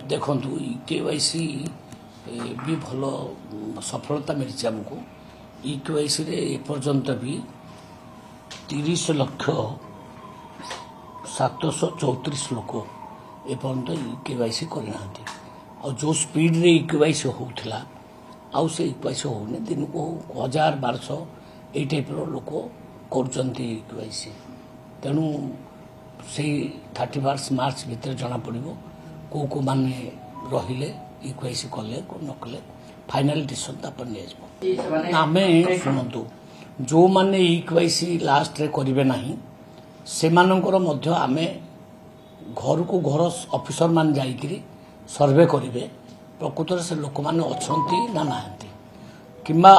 देखु केवाईसी भी भल सफलता मिली आमको केवाईसी एपर्यंत भी 30,734 लोक एपर्यंत केवाईसी करना जो स्पीड रे केवाईसी होता आउ से केवाईसी होने दिन को 1000-1200 यही टाइप लोक करवाईसी तेणु से 31 मार्च भितर जना पड़ो को माने रहिले केवाईसी कले न कले फाइनल डिसीजन तापर आम शुणु जो माने केवाईसी लास्ट रे करिवे नाही से मानकर मध्य आमे घर को घर ऑफिसर मान जाइकरी सर्वे करिवे प्रकृत से लोक माने अछंती ना नाहंती किंबा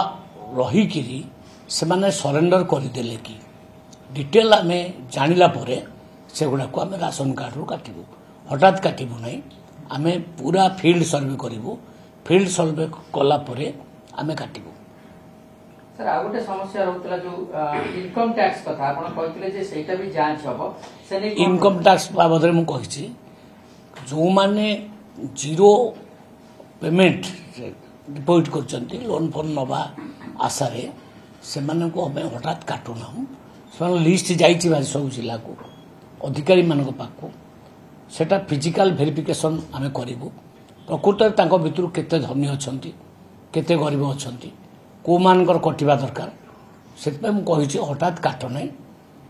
रही किरी से माने सरेंडर करदेले कि डिटेल आमे जानिला परे से गुडा को आमे राशन कार्ड रो काटिबो हठात काटिबो नाही आमे पूरा फील्ड सर्वे करिवो फील्ड सर्वे कला परे आमे काटिबो। सर आ गोटे समस्या रहतला जो इनकम टैक्स कथा आपण कहतिले जे सेटा भी जांच हबो से नै इनकम टैक्स बाबद मु कहिछि जो माने जीरो पेमेंट डिपॉजिट करचंती लोन फोन नबा आशा रे से माने को हमें हठात काटू ना से लिस्ट जाइछि भाई सब जिला को अधिकारी मानक पाखो सेटा फिजिकल वेरिफिकेशन आमे करिवो प्रकृत तांको भितर केते धनी अछंती केते गरीब अछंती को मानकर कटिबा दरकार से मुझे हठात काट ना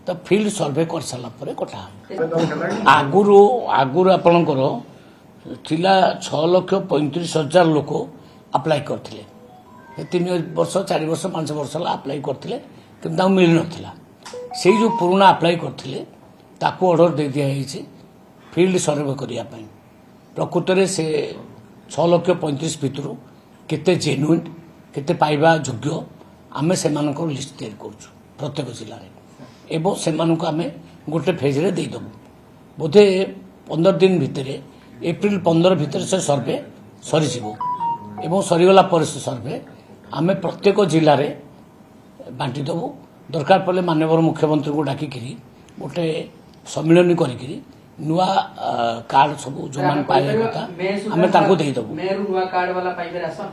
तो फील्ड सर्वे कर सारा कटा आगुरु आपणकर 6,35,000 लोक अप्लाई करते 3 वर्ष 4 वर्ष 5 वर्ष अप्लाई करते कि मिल ना से जो पुराना अप्लाई करते ऑर्डर दे दिखाई फील्ड सर्वे करने प्रकृत में से 6,35,000 भितर केते जेन्युइन केते पाइबा योग्य आमे से लिस्ट तैयारी करूँ प्रत्येक जिले में एवं से गोटे फेज रे दे देबु बोधे 15 दिन भितर एप्रिल 15 भितर से सर्वे सरी एवं सरीगला पर से सर्वे आमे प्रत्येक जिले में बांटी देबु दरकार पड़े माननीय मुख्यमंत्री को डाकिकी गोटे सम्मिलन करी नुआ कार्ड सब जो मान पाए कथा आमे तांको दे देबु नुआ कार्ड वाला पाइबे राशन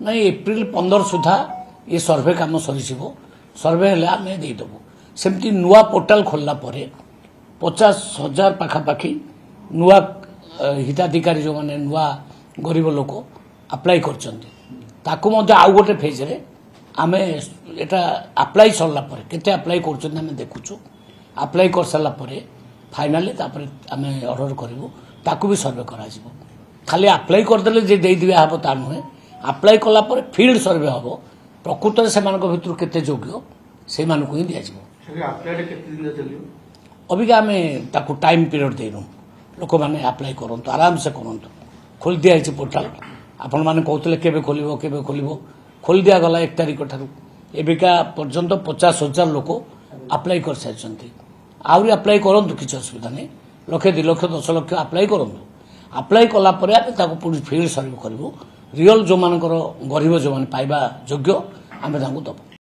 नहीं एप्रिल 15 सुधा ये सर्वे काम सरी सर्वे हेले आमे दे देबु सेमती नुआ पोर्टाल खोलला परे 50,000 पाखापाखी नुआ हिताधिकारी जो माने नुआ गरीब लोक अप्लाई करचंती ताको मध्य आउ गोटे फेज रे आमे एटा अप्लाई सरला परे केते अप्लाई करचंती आमे देखुछु अप्लाई कर सरला परे फाइनली तापर आमे ऑर्डर करिवो ताको भी सर्वे करा जिवो खाली अप्लाई कर देले जे दे दिया हबो ता नहे अप्लाई कला पर फील्ड सर्वे हम प्रकृत से भर केते योग्य से मानक ही दिया अबिका आम टाइम पीरियड देनु लोक मैंने अप्लाई करूँ आराम से करूँ खोल दिखाई पोर्टाल आपण मैंने कहते केवे खोल खोल दिया गला 1 तारिख ठारू एबिका पर्यंत 50,000 लोक अप्लाई कर सारी आहरी अप्लाई करूँ किसी असुविधा नहीं 1,00,000 2 लक्ष 10 लक्ष अप्लाई करूँ अप्लाई कला पुणी फील्ड सर्वे करूँ रियल जो मानकर गरीब जो पाइबा योग्य आम दबू।